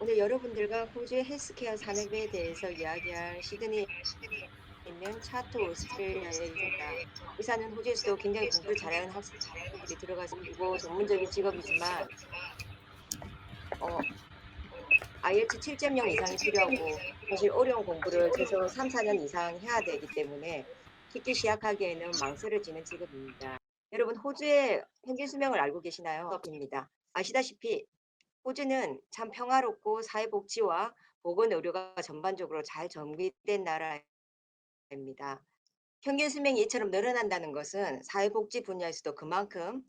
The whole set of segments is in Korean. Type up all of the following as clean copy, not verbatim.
오늘 여러분들과 호주의 헬스케어 산업에 대해서 이야기할 시드니에 있는 차트 오스트레일리아의 의사입니다. 의사는 호주에서도 굉장히 공부를 잘하는 학생들이 들어가서 이고 전문적인 직업이지만 어, IELTS 7.0 이상이 필요하고 사실 어려운 공부를 최소 3, 4년 이상 해야 되기 때문에 쉽게 시작하기에는 망설여지는 직업입니다. 여러분 호주의 평균 수명을 알고 계시나요? 입니다. 아시다시피 호주는 참 평화롭고 사회복지와 보건 의료가 전반적으로 잘 정비된 나라입니다. 평균 수명이 이처럼 늘어난다는 것은 사회복지 분야에서도 그만큼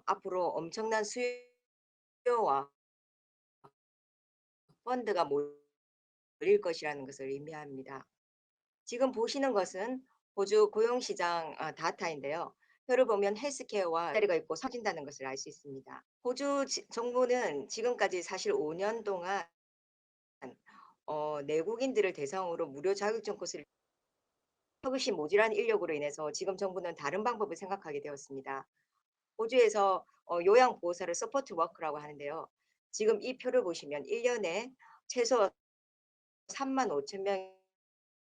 앞으로 엄청난 수요와 펀드가 몰릴 것이라는 것을 의미합니다. 지금 보시는 것은 호주 고용시장 데이터인데요. 표를 보면 헬스케어와 자리가 있고 커진다는 것을 알 수 있습니다. 호주 정부는 지금까지 사실 5년 동안 내국인들을 대상으로 무료 자격증 코스를 서울시 모자란 인력으로 인해서 지금 정부는 다른 방법을 생각하게 되었습니다. 호주에서 요양보호사를 서포트 워크라고 하는데요. 지금 이 표를 보시면 1년에 최소 3만 5천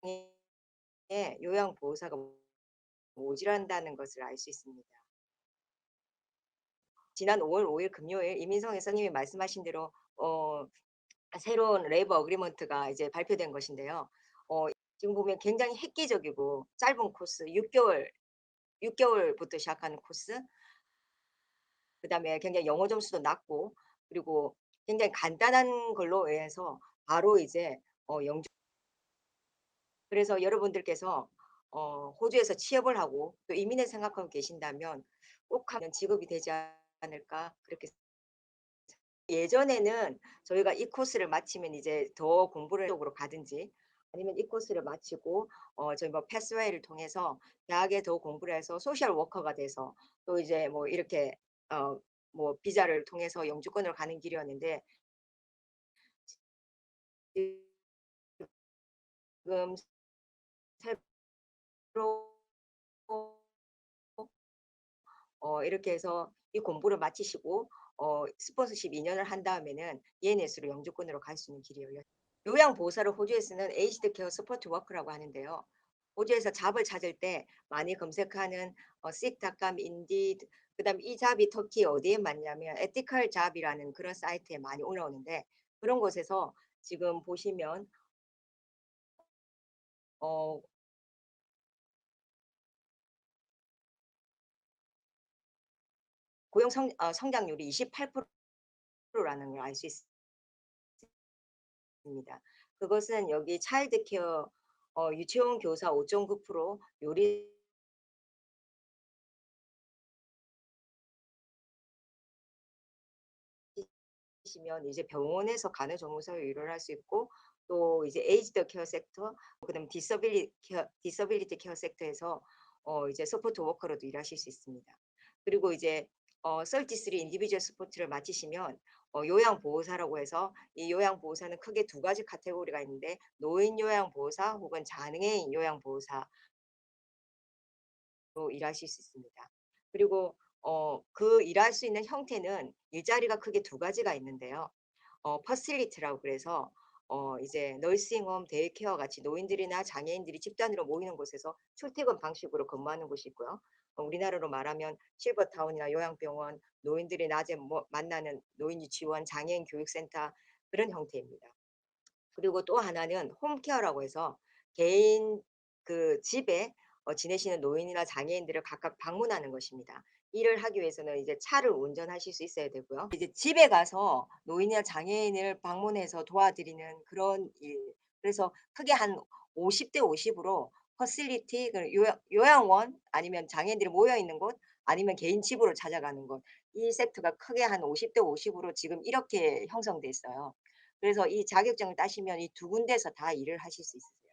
명의 요양보호사가 모자란다는 것을 알 수 있습니다. 지난 5월 5일 금요일 이민성 회사님이 말씀하신 대로 새로운 레이버 어그리먼트가 이제 발표된 것인데요. 지금 보면 굉장히 획기적이고 짧은 코스 6개월부터 시작하는 코스 그다음에 굉장히 영어 점수도 낮고 그리고 굉장히 간단한 걸로 해서 바로 이제 영주 그래서 여러분들께서 호주에서 취업을 하고 또 이민을 생각하고 계신다면 꼭 하는 직업이 되지 않을까 그렇게 예전에는 저희가 이 코스를 마치면 이제 더 공부를 쪽으로 가든지 아니면 이 코스를 마치고 저희 뭐 패스웨이를 통해서 대학에 더 공부를 해서 소셜 워커가 돼서 또 이제 뭐 이렇게 어 뭐 비자를 통해서 영주권으로 가는 길이었는데 지금 새로 이렇게 해서 이 공부를 마치시고 스폰서십 2 년을 한 다음에는 ENS로 영주권으로 갈 수 있는 길이 열려 요양보호사를 호주에서는 에이지드 케어 서포트 워크라고 하는데요. 호주에서 잡을 찾을 때 많이 검색하는 seek.com, 인디드 그다음에 이 잡이 터키 어디에 많냐면 에티컬 잡이라는 그런 사이트에 많이 올라오는데 그런 곳에서 지금 보시면 어 고용 성장률이 28% 라는 걸 알 수 있습니다. 그것은 여기 차일드 케어 유치원 교사 5.9% 요리 시면 이제 병원에서 간호조무사로 일을 할 수 있고 또 이제 에이지드 케어 섹터 그다음에 디서빌리티 케어 섹터에서 이제 서포트 워커로도 일하실 수 있습니다. 그리고 이제 33 인디비주얼 스포츠를 마치시면 요양보호사라고 해서 이 요양보호사는 크게 두 가지 카테고리가 있는데 노인 요양보호사 혹은 장애인 요양보호사로 일하실 수 있습니다. 그리고 그 일할 수 있는 형태는 일자리가 크게 두 가지가 있는데요. 퍼실리티라고 그래서 이제 너싱홈, 데이케어 같이 노인들이나 장애인들이 집단으로 모이는 곳에서 출퇴근 방식으로 근무하는 곳이 있고요. 우리나라로 말하면 실버타운이나 요양병원, 노인들이 낮에 만나는 노인 유치원, 장애인 교육센터 그런 형태입니다. 그리고 또 하나는 홈케어라고 해서 개인 그 집에 지내시는 노인이나 장애인들을 각각 방문하는 것입니다. 일을 하기 위해서는 이제 차를 운전하실 수 있어야 되고요. 이제 집에 가서 노인이나 장애인을 방문해서 도와드리는 그런 일. 그래서 크게 한 50대 50 으로 퍼실리티 그 요양원 아니면 장애인들이 모여 있는 곳 아니면 개인 집으로 찾아가는 곳. 이 섹터가 크게 한 50대 50 으로 지금 이렇게 형성돼 있어요. 그래서 이 자격증을 따시면 이 두 군데에서 다 일을 하실 수 있으세요.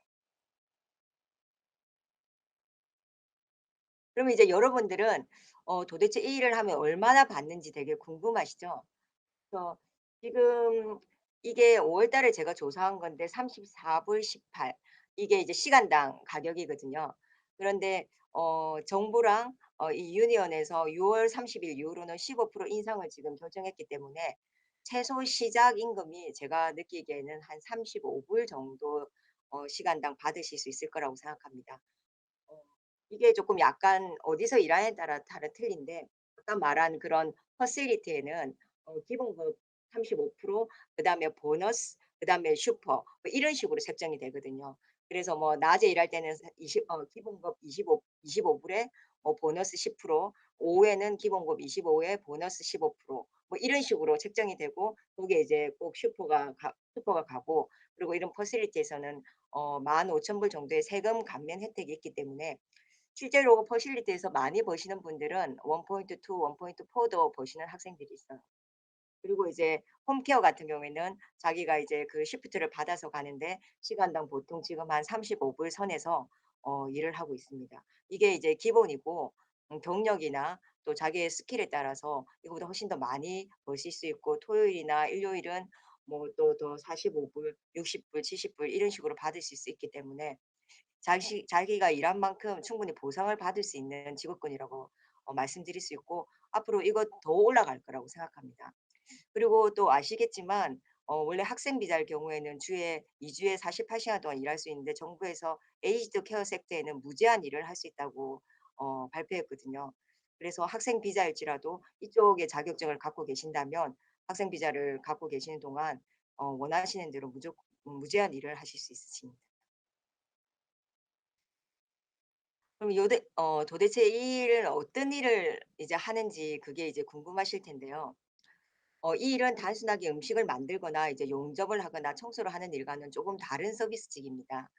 그러면 이제 여러분들은 도대체 이 일을 하면 얼마나 받는지 되게 궁금하시죠? 그래서 지금 이게 5월 달에 제가 조사한 건데 34불 18 이게 이제 시간당 가격이거든요. 그런데 정부랑 이 유니언에서 6월 30일 이후로는 15% 인상을 지금 결정했기 때문에 최소 시작 임금이 제가 느끼기에는 한 35불 정도 시간당 받으실 수 있을 거라고 생각합니다. 어 이게 조금 약간 어디서 일하냐에 따라 틀린데, 아까 말한 그런 퍼실리티에는 기본급 35%, 그다음에 보너스, 그다음에 슈퍼 뭐 이런 식으로 책정이 되거든요. 그래서 뭐 낮에 일할 때는 사 20 기본급 25 불에 보너스 10%, 오후에는 기본급 25에 보너스 15%, 뭐 이런 식으로 책정이 되고, 거기에 이제 꼭 슈퍼가 가고, 그리고 이런 퍼실리티에서는 15,000불 정도의 세금 감면 혜택이 있기 때문에 실제로 퍼실리티에서 많이 버시는 분들은 1.2, 1.4도 버시는 학생들이 있어요. 그리고 이제 홈케어 같은 경우에는 자기가 이제 그 시프트를 받아서 가는데 시간당 보통 지금 한 35불 선에서 일을 하고 있습니다. 이게 이제 기본이고, 경력이나 또 자기의 스킬에 따라서 이거보다 훨씬 더 많이 버실 수 있고, 토요일이나 일요일은 뭐 또 더 45 불, 60 불, 70불 이런 식으로 받으실 수 있기 때문에 자기가 일한 만큼 충분히 보상을 받을 수 있는 직업군이라고 말씀드릴 수 있고, 앞으로 이거 더 올라갈 거라고 생각합니다. 그리고 또 아시겠지만 원래 학생 비자일 경우에는 주에 2 주에 48 시간 동안 일할 수 있는데, 정부에서 에이지드 케어 섹터에는 무제한 일을 할 수 있다고 발표했거든요. 그래서 학생 비자일지라도 이쪽에 자격증을 갖고 계신다면 학생 비자를 갖고 계시는 동안 원하시는 대로 무제한 일을 하실 수 있으십니다. 그럼 도대체 이 일은 어떤 일을 이제 하는지 그게 이제 궁금하실 텐데요. 이 일은 단순하게 음식을 만들거나 이제 용접을 하거나 청소를 하는 일과는 조금 다른 서비스직입니다.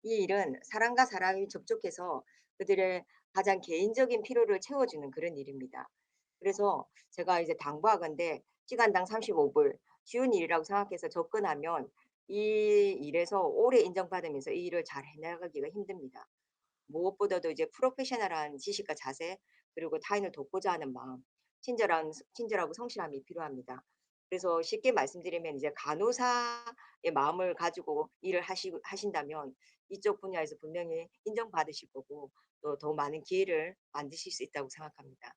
이 일은 사람과 사람이 접촉해서 그들의 가장 개인적인 필요를 채워주는 그런 일입니다. 그래서 제가 이제 당부하건대 시간당 35 불, 쉬운 일이라고 생각해서 접근하면 이 일에서 오래 인정받으면서 이 일을 잘 해나가기가 힘듭니다. 무엇보다도 이제 프로페셔널한 지식과 자세, 그리고 타인을 돕고자 하는 마음, 친절하고 성실함이 필요합니다. 그래서 쉽게 말씀드리면 이제 간호사의 마음을 가지고 일을 하신다면 이쪽 분야에서 분명히 인정받으실 거고, 또 더 많은 기회를 만드실 수 있다고 생각합니다.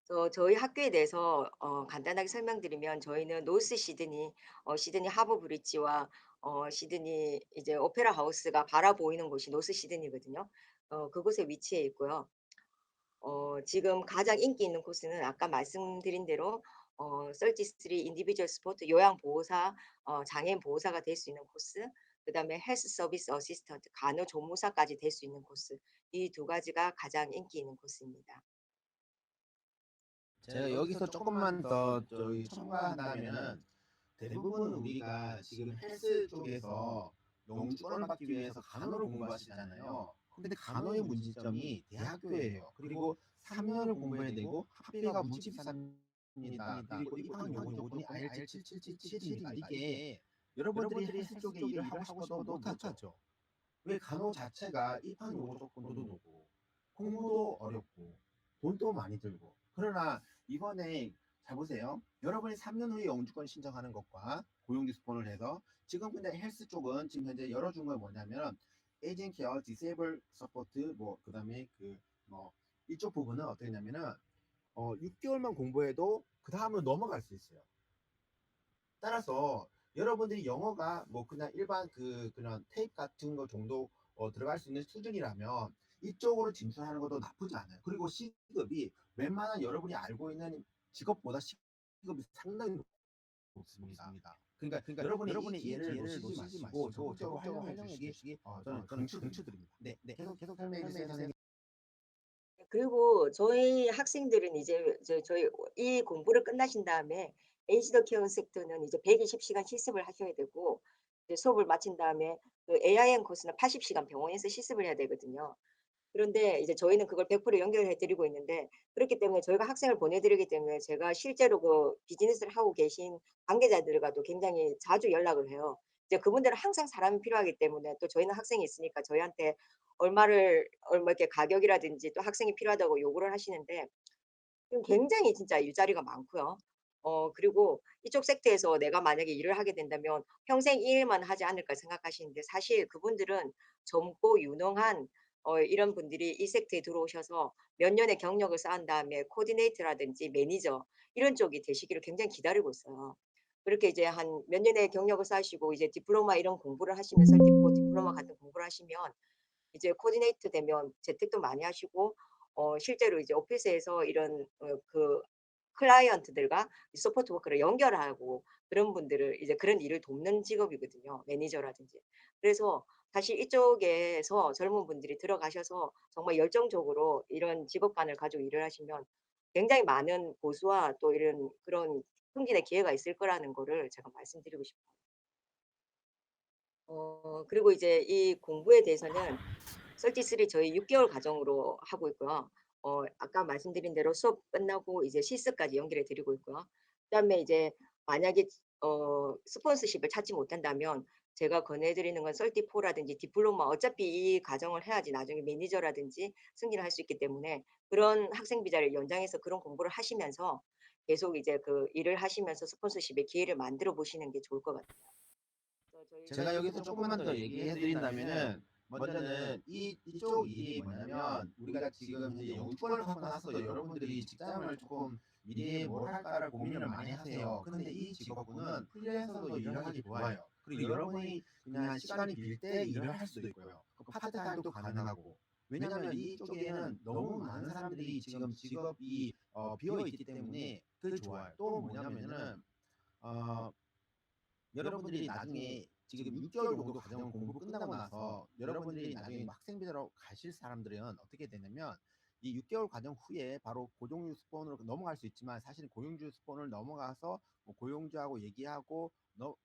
그래서 저희 학교에 대해서 간단하게 설명드리면, 저희는 노스 시드니, 시드니 하버 브릿지와 시드니 이제 오페라 하우스가 바라보이는 곳이 노스 시드니거든요. 그곳에 위치해 있고요. 지금 가장 인기 있는 코스는 아까 말씀드린 대로 33 인디비주얼 스포트 요양 보호사, 장애인 보호사가 될 수 있는 코스, 그다음에 헬스 서비스 어시스턴트 간호조무사까지 될 수 있는 코스, 이 두 가지가 가장 인기 있는 코스입니다. 제가 여기서 조금만 더 저기 첨가한다면은 대부분 우리가 지금 헬스 쪽에서 영주권을 받기 위해서 간호를 공부하시잖아요. 근데 간호의 문제점이 대학교예요. 그리고 3 년을 공부해야 되고 학비가 무지 비쌉니다. 그리고 입학 요건이 IELTS 777입니다. 이게 여러분들이 헬스 쪽에 일을 하고 싶어도 못하죠. 왜 간호 자체가 입학 요구 조건도 높고 공부도 어렵고 돈도 많이 들고. 그러나 이번에 잘 보세요. 여러분이 3년 후에 영주권 신청하는 것과 고용주 스폰을 해서 지금 근데 헬스 쪽은 지금 현재 열어준 건 뭐냐면 에이징 케어, 디세이블 서포트 뭐 그다음에 그 뭐 이쪽 부분은 어떻게 되냐면은 6개월만 공부해도 그 다음으로 넘어갈 수 있어요. 따라서 여러분들이 영어가 뭐 그냥 일반 그런 테이프 같은 거 정도 들어갈 수 있는 수준이라면 이쪽으로 진출하는 것도 나쁘지 않아요. 그리고 시급이 웬만한 여러분이 알고 있는 직업보다 시급이 상당히 높습니다. 그러니까 여러분이 이 기회를 놓치지 마시고 적극적으로 활용해 주시기 저는 강추드립니다. 네, 네. 계속 설명해 주세요, 선생님. 그리고 저희 학생들은 이제 저희 이 공부를 끝나신 다음에 에이지드 케어 섹터는 이제 120 시간 실습을 하셔야 되고, 이제 수업을 마친 다음에 그 AIM 코스는 80 시간 병원에서 실습을 해야 되거든요. 그런데 이제 저희는 그걸 100% 연결해 드리고 있는데, 그렇기 때문에 저희가 학생을 보내 드리기 때문에 제가 실제로 그 비즈니스를 하고 계신 관계자들과도 굉장히 자주 연락을 해요. 이제 그분들은 항상 사람이 필요하기 때문에, 또 저희는 학생이 있으니까 저희한테 얼마 이렇게 가격이라든지 또 학생이 필요하다고 요구를 하시는데, 굉장히 진짜 일자리가 많고요. 그리고 이쪽 섹터에서 내가 만약에 일을 하게 된다면 '평생 이 일만 하지 않을까.' 생각하시는데, 사실 그분들은 젊고 유능한 이런 분들이 이 섹터에 들어오셔서 몇 년의 경력을 쌓은 다음에 코디네이터라든지 매니저 이런 쪽이 되시기를 굉장히 기다리고 있어요. 그렇게 이제 한 몇 년의 경력을 쌓으시고 이제 디플로마 이런 공부를 하시면 설티포 디플로마 같은 공부를 하시면 이제 코디네이터 되면 재택도 많이 하시고 실제로 이제 오피스에서 이런 그 클라이언트들과 서포트 워크를 연결하고 그런 분들을 이제 그런 일을 돕는 직업이거든요, 매니저라든지. 그래서 사실 이쪽에서 젊은 분들이 들어가셔서 정말 열정적으로 이런 직업관을 가지고 일을 하시면 굉장히 많은 보수와 또 이런 그런 승진의 기회가 있을 거라는 거를 제가 말씀드리고 싶어요. 그리고 이제 이 공부에 대해서는 설티3 저희 6 개월 과정으로 하고 있고요. 아까 말씀드린 대로 수업 끝나고 이제 실습까지 연결해 드리고 있고요. 그다음에 이제 만약에 스폰서십을 찾지 못한다면 제가 권해 드리는 건 설티4라든지 디플로마 어차피 이 과정을 해야지 나중에 매니저라든지 승진을 할 수 있기 때문에 그런 학생 비자를 연장해서 그런 공부를 하시면서 계속 이제 그 일을 하시면서 스폰서십의 기회를 만들어 보시는 게 좋을 것 같아요. 그래서 저희 제가 여기서 조금만 더 얘기해 드린다면은 먼저는 이쪽 일이 뭐냐면 우리가 지금 이제 영주권을 받고 나서 여러분들이 직장을 조금 미래에 뭘 할까를 고민을 많이 하세요. 근데 이 직업군은 프리랜서도 일을 하기 좋아요. 그리고 여러분이 그냥 시간이 빌 때 일을 할 수도 있고요. 그 파트타임도 가능하고. 왜냐하면 이쪽에는 너무 많은 사람들이 지금 직업이 비어 있기 때문에 그게 좋아요. 또 뭐냐면은 어, 여러분들이 나중에 지금 6개월 정도 과정 공부 끝나고 나서 여러분들이 나중에 뭐 학생 비자로 가실 사람들은 어떻게 되냐면 이 6개월 과정 후에 바로 고용주 스폰으로 넘어갈 수 있지만 사실은 고용주 스폰을 넘어가서 뭐 고용주하고 얘기하고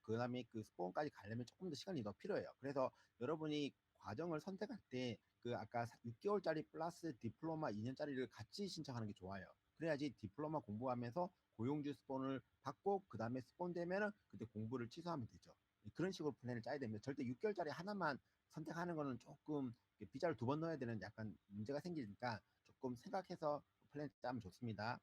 그다음에 그 스폰까지 가려면 조금 더 시간이 더 필요해요. 그래서 여러분이 과정을 선택할 때 그 아까 6개월짜리 플러스 디플로마 2년짜리를 같이 신청하는 게 좋아요. 그래야지 디플로마 공부하면서 고용주 스폰을 받고 그 다음에 스폰 되면은 그때 공부를 취소하면 되죠. 그런 식으로 플랜을 짜야 됩니다. 절대 6개월짜리 하나만 선택하는 거는 조금 비자를 2번 넣어야 되는 약간 문제가 생기니까 조금 생각해서 플랜 짜면 좋습니다.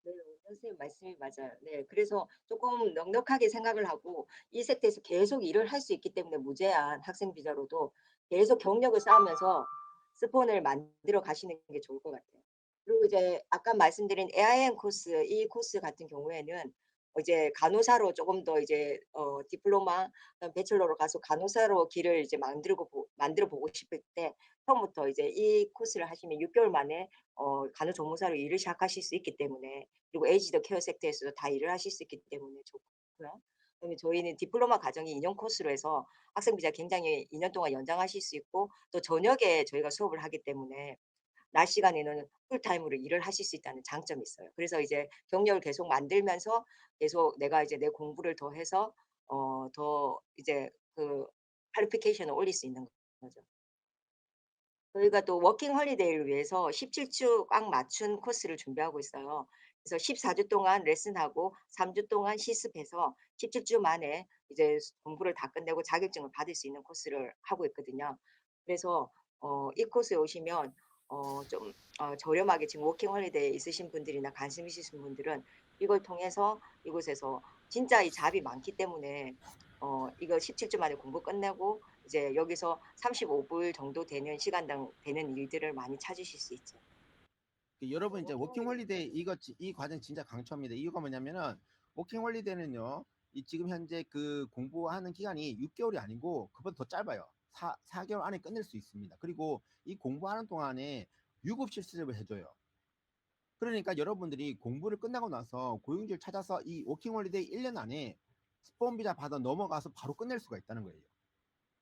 네. 선생님 말씀이 맞아요. 네. 그래서 조금 넉넉하게 생각을 하고 이 섹터에서 계속 일을 할 수 있기 때문에 무제한 학생 비자로도 계속 경력을 쌓으면서 스폰을 만들어 가시는 게 좋을 것 같아요. 그리고 이제 아까 말씀드린 AIM 코스 이 코스 같은 경우에는 이제 간호사로 조금 더 이제 디플로마 그다음 배철로로 가서 간호사로 길을 이제 만들어 보고 싶을 때 처음부터 이제 이 코스를 하시면 6 개월 만에 간호조무사로 일을 시작하실 수 있기 때문에 그리고 에이지드 케어 섹터에서도 다 일을 하실 수 있기 때문에 좋고요. 그다음에 저희는 디플로마 과정이 2년 코스로 해서 학생 비자 굉장히 2년 동안 연장하실 수 있고 또 저녁에 저희가 수업을 하기 때문에 낮 시간에는 풀타임으로 일을 하실 수 있다는 장점이 있어요. 그래서 이제 경력을 계속 만들면서 계속 내가 이제 내 공부를 더 해서 더 이제 그 퀄리피케이션을 올릴 수 있는 거죠. 저희가 또 워킹 홀리데이를 위해서 17주 꽉 맞춘 코스를 준비하고 있어요. 그래서 14주 동안 레슨하고 3주 동안 실습해서 17주 만에 이제 공부를 다 끝내고 자격증을 받을 수 있는 코스를 하고 있거든요. 그래서 이 코스에 오시면 좀 저렴하게 지금 워킹 홀리데이에 있으신 분들이나 관심 있으신 분들은 이걸 통해서 이곳에서 진짜 이 잡이 많기 때문에 이거 17주 만에 공부 끝내고 이제 여기서 35불 정도 되는 시간당 되는 일들을 많이 찾으실 수 있죠. 여러분 이제 워킹 워킹 홀리데이 홀리데이 이 과정 진짜 강추합니다. 이유가 뭐냐면은 워킹 홀리데이는요. 이 지금 현재 그 공부하는 기간이 6개월이 아니고 그보다 더 짧아요. 4개월 안에 끝낼 수 있습니다. 그리고 이 공부하는 동안에 유급 실습을 해줘요. 그러니까 여러분들이 공부를 끝나고 나서 고용주를 찾아서 이 워킹 홀리데이 1년 안에 스폰 비자 받아 넘어가서 바로 끝낼 수가 있다는 거예요.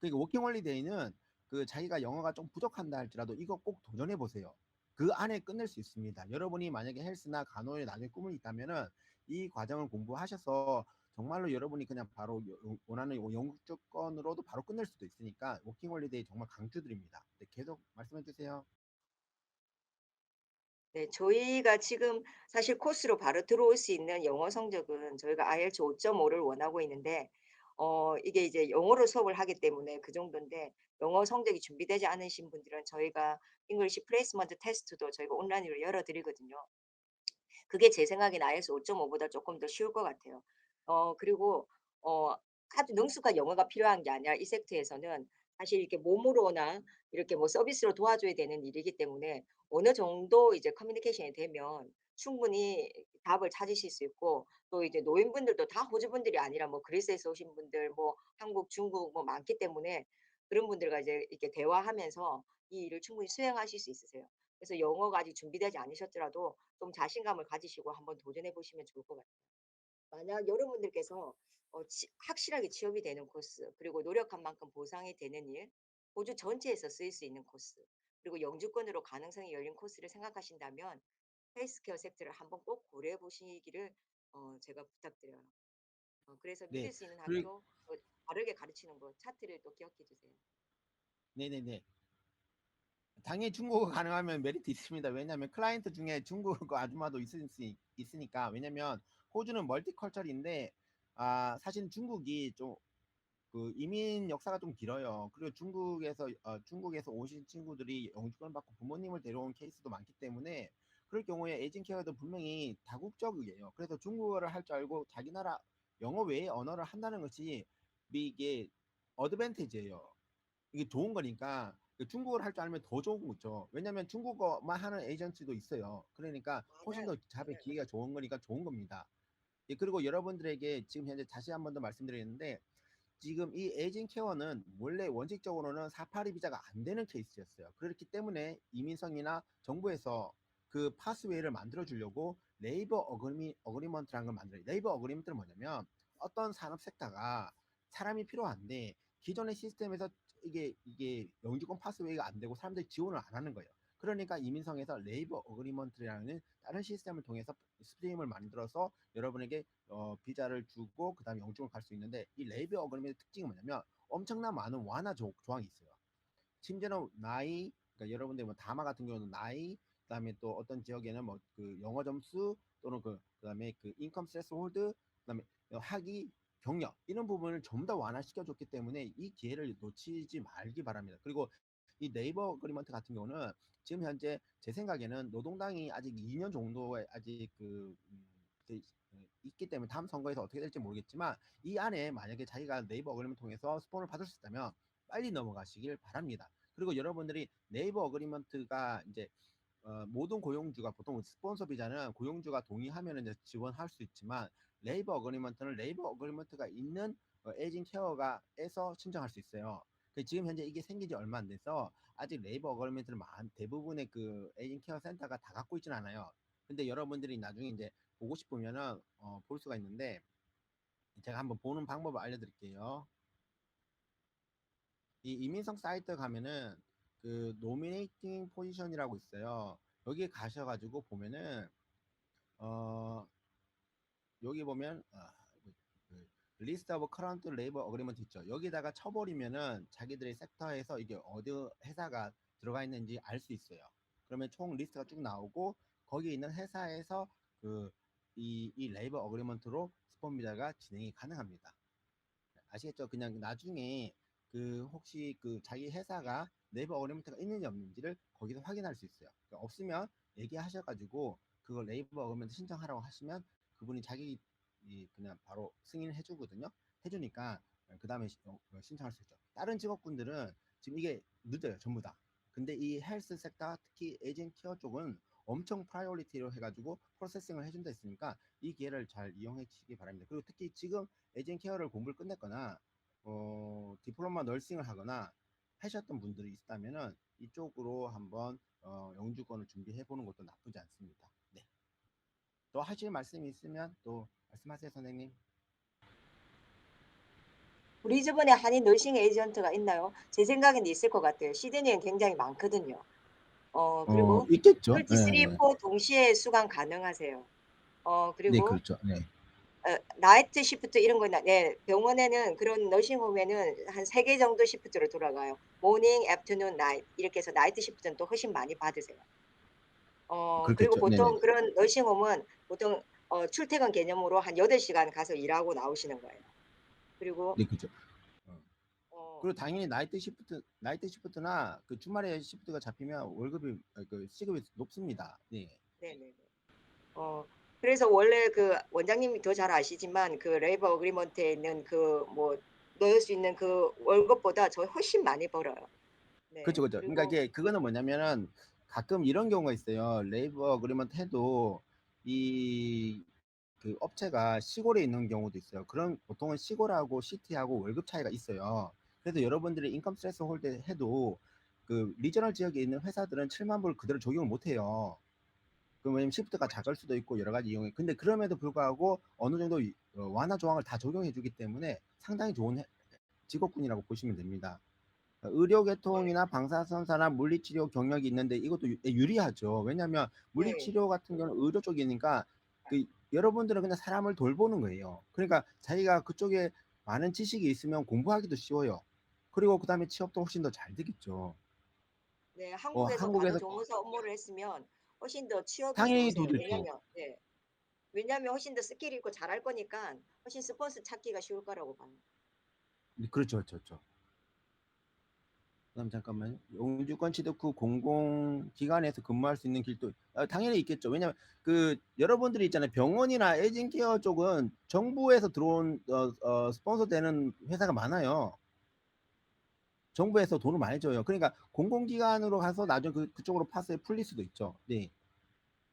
그러니까 워킹 홀리데이는 그 자기가 영어가 좀 부족한다 할지라도 이거 꼭 도전해 보세요. 그 안에 끝낼 수 있습니다. 여러분이 만약에 헬스나 간호에 나중에 꿈을 있다면은 이 과정을 공부하셔서 정말로 여러분이 그냥 바로 원하는 영주권으로도 바로 끝낼 수도 있으니까 워킹 홀리데이 정말 강추드립니다. 네, 계속 말씀해 주세요. 네. 저희가 지금 사실 코스로 바로 들어올 수 있는 영어 성적은 저희가 IELTS 5.5를 원하고 있는데 이게 이제 영어로 수업을 하기 때문에 그 정도인데 영어 성적이 준비되지 않으신 분들은 저희가 잉글리시 플레이스먼트 테스트도 저희가 온라인으로 열어 드리거든요. 그게 제 생각엔 IELTS 5.5 보다 조금 더 쉬울 것 같아요. 그리고 아주 능숙한 영어가 필요한 게 아니라 이 섹터에서는 사실 이렇게 몸으로나 이렇게 뭐 서비스로 도와줘야 되는 일이기 때문에 어느 정도 이제 커뮤니케이션이 되면 충분히 답을 찾으실 수 있고, 또 이제 노인분들도 다 호주 분들이 아니라 뭐 그리스에서 오신 분들, 뭐 한국, 중국 뭐 많기 때문에 그런 분들과 이제 이렇게 대화하면서 이 일을 충분히 수행하실 수 있으세요. 그래서 영어가 아직 준비되지 않으셨더라도 좀 자신감을 가지시고 한번 도전해 보시면 좋을 것 같아요. 만약 여러분들께서 확실하게 취업이 되는 코스, 그리고 노력한 만큼 보상이 되는 일, 호주 전체에서 쓰일 수 있는 코스, 그리고 영주권으로 가능성이 열린 코스를 생각하신다면 헬스케어 섹터를 한번 꼭 고려해 보시기를 제가 부탁드려요. 그래서 믿을 네. 수 있는 그리고 학교, 다르게 가르치는 거 차트를 또 기억해 주세요. 네네네. 당연히 중국어 가능하면 메리트 있습니다. 왜냐하면 클라이언트 중에 중국어 아줌마도 있으니까. 왜냐면 호주는 멀티컬처인데 사실 중국이 좀 그 이민 역사가 좀 길어요. 그리고 중국에서 오신 친구들이 영주권 받고 부모님을 데려온 케이스도 많기 때문에 그럴 경우에 에이징 케어도 분명히 다국적이에요. 그래서 중국어를 할 줄 알고 자기 나라 영어 외의 언어를 한다는 것이 이게 어드밴티지예요. 이게 좋은 거니까 중국어를 할 줄 알면 더 좋은 거죠. 왜냐면 중국어만 하는 에이전트도 있어요. 그러니까 훨씬 맞아요. 더 잡의 맞아요. 기회가 좋은 거니까 좋은 겁니다. 예, 그리고 여러분들에게 지금 현재 다시 한 번 더 말씀드리는데 지금 이 에이징 케어는 원래 원칙적으로는 사파리 비자가 안 되는 케이스였어요. 그렇기 때문에 이민성이나 정부에서 그 파스웨이를 만들어 주려고 레이버 어그리먼트라는 걸 만들어요. 레이버 어그리먼트는 뭐냐면 어떤 산업 섹터가 사람이 필요한데 기존의 시스템에서 이게 영주권 파스웨이가 안 되고 사람들이 지원을 안 하는 거예요. 그러니까 이민성에서 레이버 어그리먼트라는 다른 시스템을 통해서 스트림을 만들어서 여러분에게 비자를 주고 그다음에 영주권 갈 수 있는데 이 레이버 어그리먼트 특징이 뭐냐면 엄청난 많은 완화 조항이 있어요. 심지어는 나이, 그러니까 여러분들 뭐 다마 같은 경우는 나이, 그다음에 또 어떤 지역에는 뭐 그 영어 점수 또는 그다음에 그 인컴 스트레스 홀드, 그다음에 학위, 경력 이런 부분을 전부 다 완화시켜 줬기 때문에 이 기회를 놓치지 말기 바랍니다. 그리고 이 네이버 어그리먼트 같은 경우는 지금 현재 제 생각에는 노동당이 아직 2년 정도의 아직 그 있기 때문에 다음 선거에서 어떻게 될지 모르겠지만 이 안에 만약에 자기가 네이버 어그리먼트 통해서 스폰을 받을 수 있다면 빨리 넘어가시길 바랍니다. 그리고 여러분들이 네이버 어그리먼트가 이제 모든 고용주가 보통 스폰서 비자는 고용주가 동의하면 이제 지원할 수 있지만 레이버 어그리먼트는 레이버 어그리먼트가 있는 에이징 케어가에서 신청할 수 있어요. 지금 현재 이게 생긴 지 얼마 안 돼서 아직 레이버 어그리먼트를 대부분의 그 에이징 케어 센터가 다 갖고 있지는 않아요. 근데 여러분들이 나중에 이제 보고 싶으면은 볼 수가 있는데 제가 한번 보는 방법을 알려드릴게요. 이 이민성 사이트 가면은 그 노미네이팅 포지션이라고 있어요. 여기 가셔가지고 보면은 어 여기 보면 리스트 오브 커런트 레이버 어그리먼트 있죠. 여기다가 쳐버리면은 자기들의 섹터에서 이게 어디 회사가 들어가 있는지 알 수 있어요. 그러면 총 리스트가 쭉 나오고 거기에 있는 회사에서 이 레이버 어그리먼트로 스폰 비자가 진행이 가능합니다. 아시겠죠? 그냥 나중에 혹시 자기 회사가 네이버 어그리먼트가 있는지 없는지를 거기서 확인할 수 있어요. 그러니까 없으면 얘기하셔가지고 그거 네이버 어그리먼트 신청하라고 하시면 그분이 자기 그냥 바로 승인해 주거든요. 해주니까 그 다음에 신청할 수 있죠. 다른 직업군들은 지금 이게 늦어요, 전부 다. 근데 이 헬스 섹터, 특히 에이징 케어 쪽은 엄청 프라이오리티로 해가지고 프로세싱을 해준다 했으니까 이 기회를 잘 이용해 주시기 바랍니다. 그리고 특히 지금 에이징 케어를 공부를 끝냈거나 디플로마 널싱을 하거나 하셨던 분들이 있다면은 이쪽으로 한번 영주권을 준비해 보는 것도 나쁘지 않습니다. 네. 또 하실 말씀이 있으면 또 말씀하세요, 선생님. 브리즈번에 한인 널싱 에이전트가 있나요? 제 생각에는 있을 것 같아요. 시드니엔 굉장히 많거든요. 그리고 있겠죠. 33, 네, 4 동시에 수강 가능하세요. 네, 그리고 그렇죠. 네, 나이트 시프트 이런 거나, 네, 병원에는 그런 너싱홈에는 한 3개 정도 시프트로 돌아가요. 모닝, 애프터눈, 나이트 이렇게 해서 나이트 시프트는 또 훨씬 많이 받으세요. 그리고 그렇겠죠. 네, 네, 보통 그런 너싱홈은 보통 출퇴근 개념으로 한 8 시간 가서 일하고 나오시는 거예요. 그리고 네, 그렇죠. 어. 어 그리고 당연히 나이트 시프트나 그 주말에 시프트가 잡히면 월급이 시급이 높습니다. 네, 네네네. 그래서 원래 그 원장님이 더 잘 아시지만 그 레이버 어그리먼트에 있는 그 뭐 넣을 수 있는 그 월급보다 저 훨씬 많이 벌어요. 그쵸, 네. 그쵸. 그러니까 그리고 이게 그거는 뭐냐면은 가끔 이런 경우가 있어요. 레이버 어그리먼트 해도 이 그 업체가 시골에 있는 경우도 있어요. 그런 보통은 시골하고 시티하고 월급 차이가 있어요. 그래서 여러분들이 인컴 스트레스 홀드 해도 그 리저널 지역에 있는 회사들은 7만 불 그대로 적용을 못 해요. 그 왜냐면 시프트가 작을 수도 있고 여러 가지 이용해. 근데 그럼에도 불구하고 어느 정도 완화 조항을 다 적용해 주기 때문에 상당히 좋은 직업군이라고 보시면 됩니다. 네. 의료계통이나 방사선사나 물리치료 경력이 있는데 이것도 유리하죠. 왜냐하면 네. 물리치료 같은 경우는 의료 쪽이니까 그 여러분들은 그냥 사람을 돌보는 거예요. 그러니까 자기가 그쪽에 많은 지식이 있으면 공부하기도 쉬워요. 그리고 그 다음에 취업도 훨씬 더 잘 되겠죠. 네. 한국에서 한국에서 간호조무사 업무를 했으면 훨씬 더 취업이 당연히 더 좋으세요. 좋죠. 왜냐면 네. 왜냐면 훨씬 더 스킬 있고 잘할 거니까 훨씬 스폰서 찾기가 쉬울 거라고 봐요. 그렇죠, 그렇죠, 그렇죠. 그다음 잠깐만요. 영주권 취득 후 공공기관에서 근무할 수 있는 길도 당연히 있겠죠. 왜냐면 그 여러분들이 있잖아요. 병원이나 에이징케어 쪽은 정부에서 들어온 스폰서 되는 회사가 많아요. 정부에서 돈을 많이 줘요. 그러니까 공공기관으로 가서 나중에 그쪽으로 파스에 풀릴 수도 있죠. 네.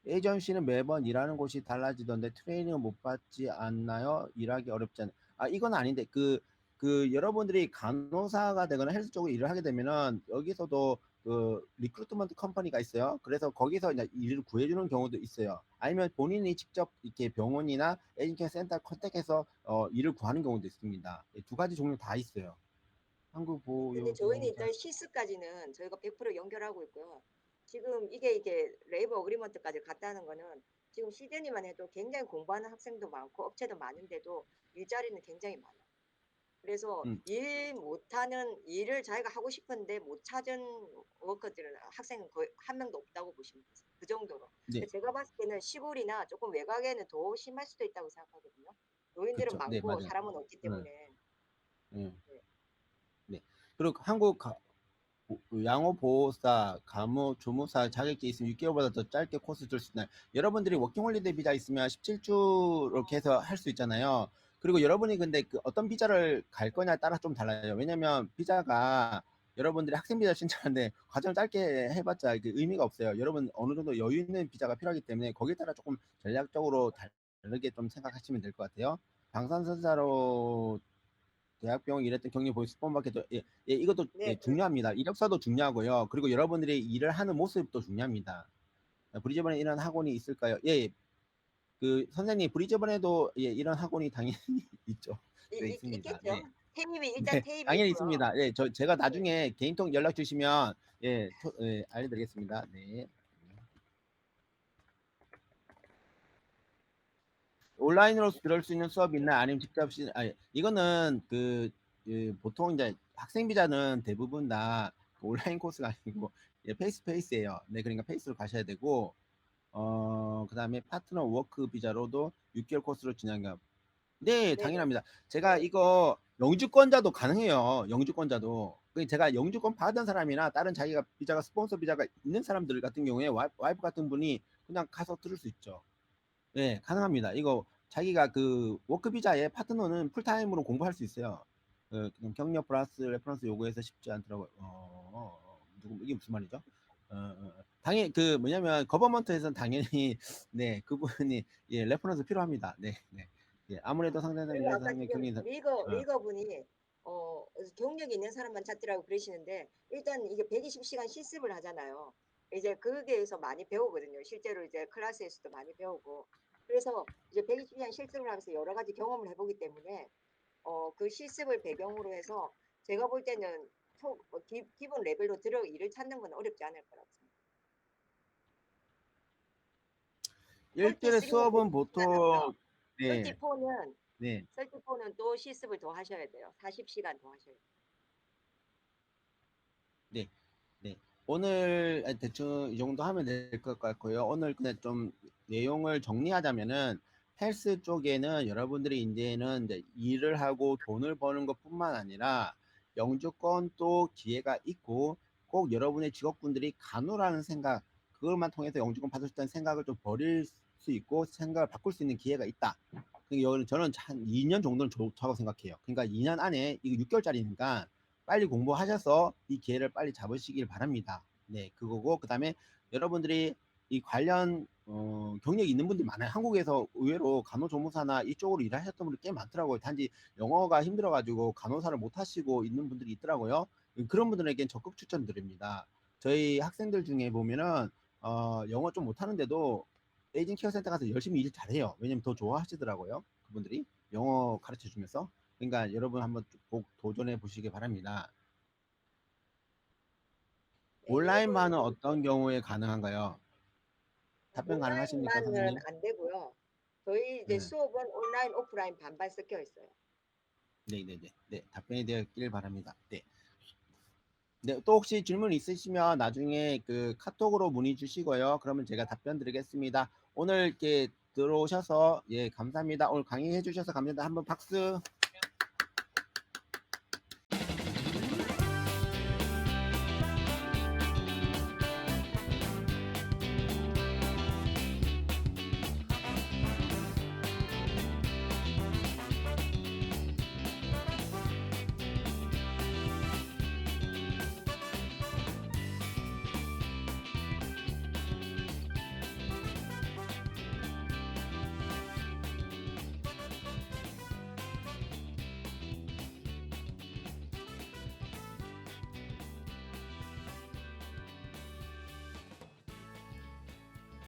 에이전시는 매번 일하는 곳이 달라지던데 트레이닝을 못 받지 않나요? 일하기 어렵지 않아요? 이건 아닌데 그 여러분들이 간호사가 되거나 헬스 쪽으로 일을 하게 되면은 여기서도 그 리크루트먼트 컴퍼니가 있어요. 그래서 거기서 이제 일을 구해주는 경우도 있어요. 아니면 본인이 직접 이렇게 병원이나 에이전시 센터 컨택해서 일을 구하는 경우도 있습니다. 두 가지 종류 다 있어요. 네. 근데 저희는 한국보호자 일단 실습까지는 저희가 100% 연결하고 있고요. 지금 이게 레이버 어그리먼트까지 갔다는 거는 지금 시드니만 해도 굉장히 공부하는 학생도 많고 업체도 많은데도 일자리는 굉장히 많아요. 그래서 음, 일 못하는 일을 자기가 하고 싶은데 못 찾은 워커들은 학생은 거의 한 명도 없다고 보시면 되세요. 그 정도로. 네, 제가 봤을 때는 시골이나 조금 외곽에는 더 심할 수도 있다고 생각하거든요. 노인들은 그렇죠. 네, 많고 맞아요. 사람은 없기 네, 때문에. 네, 네. 네. 그리고 그 양호보호사, 조무사 자격증 있으면 6개월보다 더 짧게 코스 줄 수 있나요? 여러분들이 워킹홀리데이 비자 있으면 17주 이렇게 해서 할 수 있잖아요. 그리고 여러분이 근데 그 어떤 비자를 갈 거냐에 따라 좀 달라요. 왜냐면 비자가 여러분들이 학생 비자 신청하는데 과정 짧게 해봤자 그 의미가 없어요. 여러분 어느 정도 여유 있는 비자가 필요하기 때문에 거기에 따라 조금 전략적으로 다르게 좀 생각하시면 될 것 같아요. 방산선사로 대학병원 일했던 경력 보여 스폰바켓도 이것도 네, 중요합니다. 이력서도 중요하고요. 그리고 여러분들이 일을 하는 모습도 중요합니다. 브리즈번에 이런 학원이 있을까요? 예, 그 선생님 브리즈번에도 이런 학원이 당연히 있죠. 네, 있습니다. 있겠죠. 네, 테이블이 일단 네, 테이블 당연히 있고요. 있습니다. 예, 제가 네. 나중에 개인톡 연락 주시면 알려드리겠습니다. 네. 온라인으로 들을 수 있는 수업이 있나 아니면 직접 이거는 보통 이제 학생 비자는 대부분 다 온라인 코스가 아니고 페이스 페이스예요. 네, 그러니까 페이스로 가셔야 되고 그다음에 파트너 워크 비자로도 6개월 코스로 진행합니다. 네, 네네. 당연합니다. 제가 네. 이거 영주권자도 가능해요. 영주권자도. 제가 영주권 받은 사람이나 다른 자기가 비자가 스폰서 비자가 있는 사람들 같은 경우에 와이프 같은 분이 그냥 가서 들을 수 있죠. 네, 가능합니다. 이거 자기가 그 워크 비자에 파트너는 풀타임으로 공부할 수 있어요. 경력 플러스 레퍼런스 요구해서 쉽지 않더라고요. 이게 무슨 말이죠? 당연히 그 뭐냐면 거버먼트에서는 당연히 네 그분이 레퍼런스 필요합니다. 네, 네. 아무래도 상대적 그리고 일에서 아까 상의 지금 경리에서 리거분이 경력이 있는 사람만 찾더라고 그러시는데 일단 이게 120시간 실습을 하잖아요. 이제 거기에서 많이 배우거든요. 실제로 이제 클래스에서도 많이 배우고. 그래서 이제 120시간 실습을 하면서 여러 가지 경험을 해보기 때문에 그 실습을 배경으로 해서 제가 볼 때는 기본 레벨로 들어 일을 찾는 건 어렵지 않을 거라고 생각해요. 일주일에 33는 수업은 120시간 하고요. 보통 네, 34는 네, 34는 또 실습을 더 하셔야 돼요. 40시간 더 하셔야 돼요. 네. 네. 오늘 대충 이 정도 하면 될 것 같고요. 오늘 그냥 좀 내용을 정리하자면은 헬스 쪽에는 여러분들이 이제는 이제 일을 하고 돈을 버는 것뿐만 아니라 영주권 또 기회가 있고 꼭 여러분의 직업군들이 간호라는 생각 그것만 통해서 영주권 받을 수 있다는 생각을 좀 버릴 수 있고 생각을 바꿀 수 있는 기회가 있다. 저는 한 2년 정도는 좋다고 생각해요. 그러니까 2년 안에 이거 6개월짜리니까 빨리 공부하셔서 이 기회를 빨리 잡으시길 바랍니다. 네, 그거고 그다음에 여러분들이 이 관련 경력이 있는 분들이 많아요. 한국에서 의외로 간호조무사나 이쪽으로 일하셨던 분들이 꽤 많더라고요. 단지 영어가 힘들어가지고 간호사를 못 하시고 있는 분들이 있더라고요. 그런 분들에겐 적극 추천드립니다. 저희 학생들 중에 보면은 영어 좀 못하는데도 에이징 케어 센터 가서 열심히 일 잘해요. 왜냐면 더 좋아하시더라고요. 그분들이 영어 가르쳐 주면서. 그러니까 여러분 한번 꼭 도전해 보시기 바랍니다. 네, 온라인만은 여러분 어떤 경우에 가능한가요? 답변 가능하십니까, 온라인만은 선생님? 안 되고요. 저희 이제 네. 수업은 온라인, 오프라인 반반 섞여 있어요. 네네네. 네, 답변이 되었길 바랍니다. 네. 네, 또 혹시 질문 있으시면 나중에 그 카톡으로 문의 주시고요. 그러면 제가 답변 드리겠습니다. 오늘 이렇게 들어오셔서 예, 감사합니다. 오늘 강의해 주셔서 감사합니다. 한번 박수.